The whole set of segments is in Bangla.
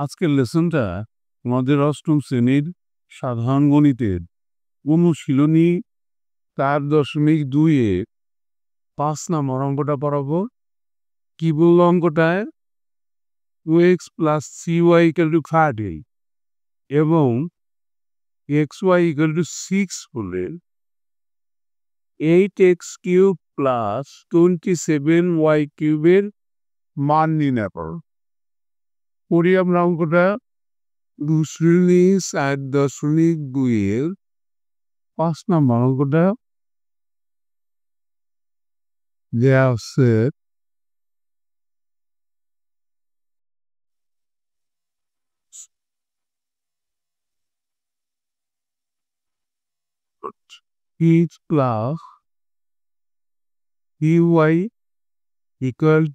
আজকের লেসনটা আমাদের অষ্টম শ্রেণীর সাধারণ গণিতের অনুশীলনী 4.2-এর 5 নম্বর অঙ্কটা পড়াবো। কি বললো অঙ্কটায়? 2x +cy = 30 এবং xy = 6 হলে 8x³ + 27y³ এর মান নির্ণয় করো। পড়ি আমরা অঙ্কটা। অনুশীলনী 4.2-এর 5 নম্বর অঙ্কটা দেয়া আছে x + cy =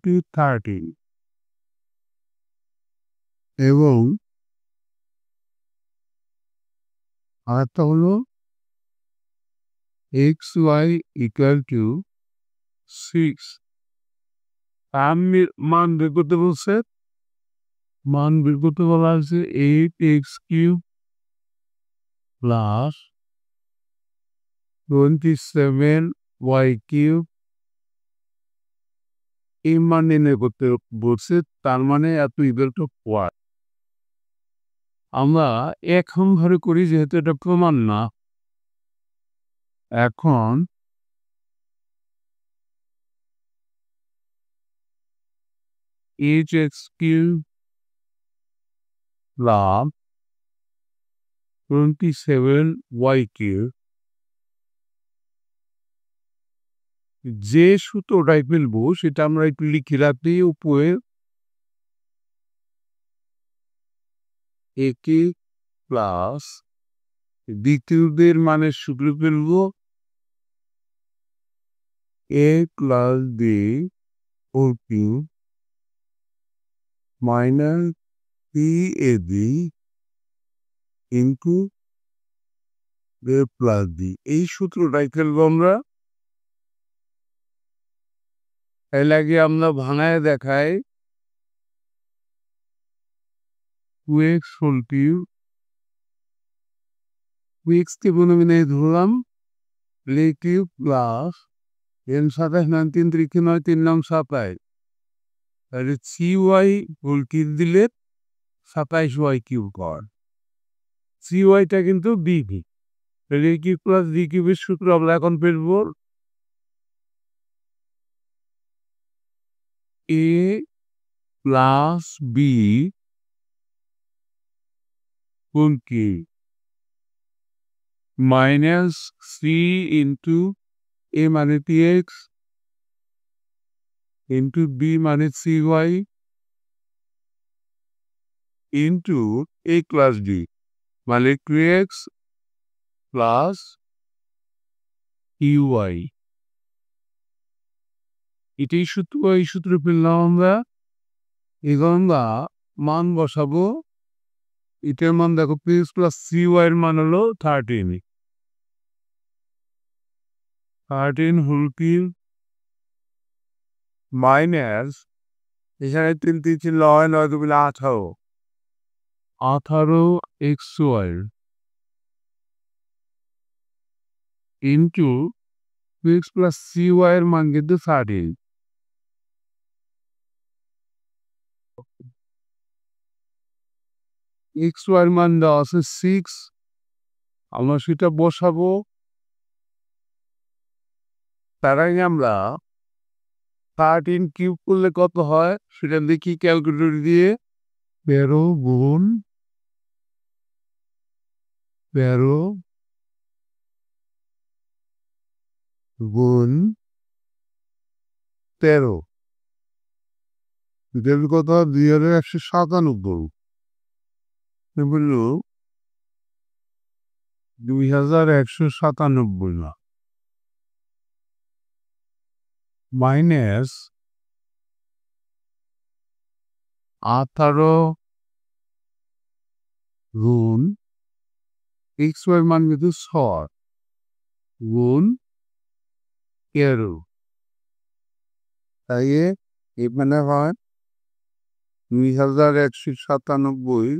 30 এবং আরেকটা হলো xy = 6। মান বের করতে বলছে। মান বের করতে বলা হয়েছে 8x³ + 27y³ এই মান নির্ণয় করতে বলছে। তার মানে এত = আমরা এখন ধরে করি যেহেতু এটা প্রমাণ না। এখন hx³ + 27y³ যে সূত্রটাই ফেলবো সেটা আমরা একটু লিখে রাখি। উপরে একে প্লাস দ্বিতীয়দের মানের সূত্র ফেলবো a + b - pab * a + b এই সূত্রটাই ফেলবো আমরা। এর আগে আমরা ভাঙায় দেখাই। 2x whole cube 2x কে মনে ধরলাম কিউব প্লাস n 27 9 3 3 9 3 9 27 তাহলে cy হোল কিউব দিলে 27y³ কর। cyটা কিন্তু bv তাহলে a কিউব প্লাস b কিউবের সূত্র আমরা এখন ফেলবো a + b whole cube - c * a মানে px * b মানে cy * a + b মানে 2x + ey এটাই সূত্র। এই সূত্র পেলাম আমরা। এবার আমরা মান বসাবো। এটার মান দেখো px + cy এর মান হলো 13 হোল কিউব মাইনাস এখানে 3 3 ছিল 9 9 2 18 18xy ইন্টু px + cy এর মান কিন্তু 13। xy এর মান দেওয়া আছে 6 আমরা সেটা বসাবো। তার আগে আমরা 13 কিউব করলে কত হয় সেটা দেখি ক্যালকুলেটর দিয়ে। 13 গুণ 13 গুণ 13 এটার কত 2197 বললো 2197 না মাইনাস 18 গুণ xy মান কিন্তু 6 গুণ 13 তাই এখানে হয় 2197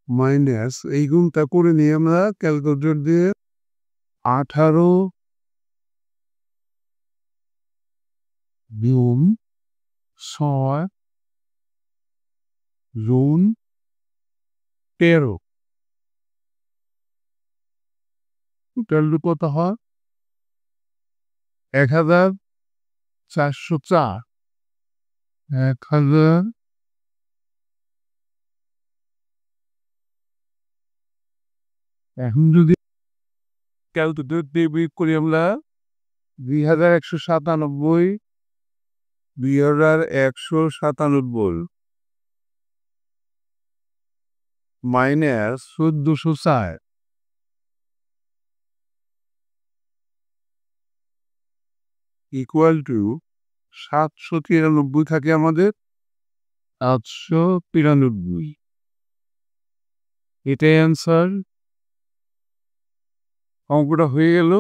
মাইনাস এই গুণটা করে নিয়ে আমরা ক্যালকুলেটর দিয়ে 18 গুণ 6 গুণ 13 টোটাল কত হয় 1404 1000 এখন যদি ক্যালকুলেটর দিয়ে বিয়োগ করি আমরা 2197 2197 মাইনাস 1404 ইকুয়াল টু 793 থাকে আমাদের 793 এটাই অ্যান্সার। অঙ্কটা হয়ে গেল।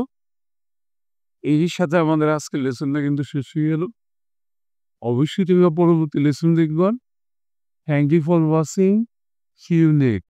এর সাথে আমাদের আজকের লেসনটা কিন্তু শেষ হয়ে গেল। অবশ্যই তোমরা পরবর্তী লেসন দেখবা। Thank you for watching. See you next.